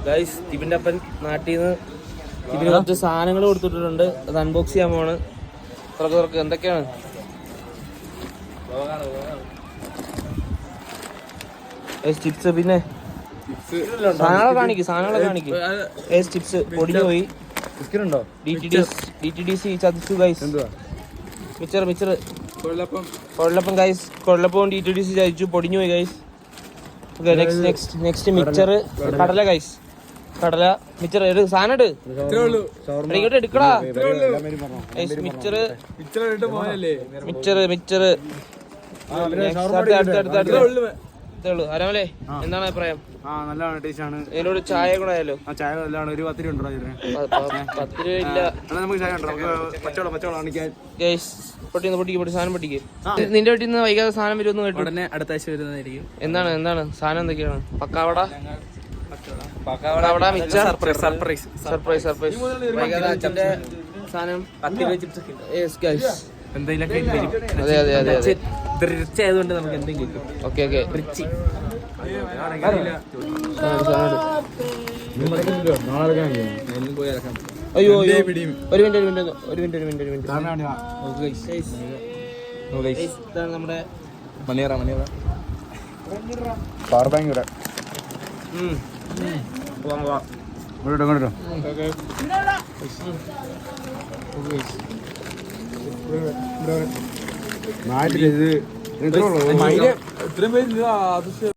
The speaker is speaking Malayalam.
ഗൈസ് ടിബിന്റെ അപ്പൻ നാട്ടിൽ നിന്ന് ടിബിന് കുറച്ച് സാധനങ്ങൾ കൊടുത്തിട്ടുണ്ട്. അത് അൺബോക്സ് ചെയ്യാൻ പോവാണ്. തുറക്ക് എന്തൊക്കെയാണ്? ചിപ്സ്, പിന്നെ സാധനങ്ങളെ കാണിക്ക്. ചിപ്സ് പൊടിഞ്ഞു പോയി. DTDC ചതിച്ചു ഗൈസ്. മിച്ചർ കൊഴലപ്പം ഗൈസ്. കൊഴലപ്പവും DTDC ചതിച്ചു, പൊടിഞ്ഞു പോയി ഗൈസ്. നെക്സ്റ്റ് മിച്ചർ, കടല ഗൈസ്. കടല, മിച്ചർ, സാധനം ഇങ്ങോട്ട് എടുക്കടാ. മിച്ചർ. അരമല്ലേ, എന്താണ് അഭിപ്രായം? നല്ലതാണ്, ടേസ്റ്റ് ആണ്. ഇതിനോട് ചായ കൂടെ ആയാലോ? ചായ നല്ലതാണ്. ഒരു 10 രൂപ ഉണ്ടോ? 10 രൂപ ഇല്ല. നമുക്ക് ചായ ഉണ്ടോ? പച്ചവെള്ളം കാണിക്കാൻ. പൊട്ടി സാധനം പൊട്ടിക്ക്. നിന്റെ വീട്ടിൽ നിന്ന് വൈകാതെ സാധനം വരുമെന്ന് കേട്ടു. ഉടനെ അടുത്ത ആഴ്ച വരുന്നതായിരിക്കും. എന്താണ് സാധനം? എന്തൊക്കെയാണ്? പക്കാവട, മിച്ചർ, സർപ്രൈസ്. വൈകാതെ അച്ഛന്റെ സാധനം. 10 രൂപ ചിപ്സ്. അതെ. റിച്ച് ആയതുകൊണ്ട് നമുക്ക് എന്തെങ്കിലും. ഓക്കെ. റിച്ച്. അയ്യോ, ഒരു മിനിറ്റ്. ഇതാണ് നമ്മുടെ മണിയറ പവർ ബാങ്ക്. ഇവിടെ നാട്ടിൽ ഇത് ഇത്രയും പേര്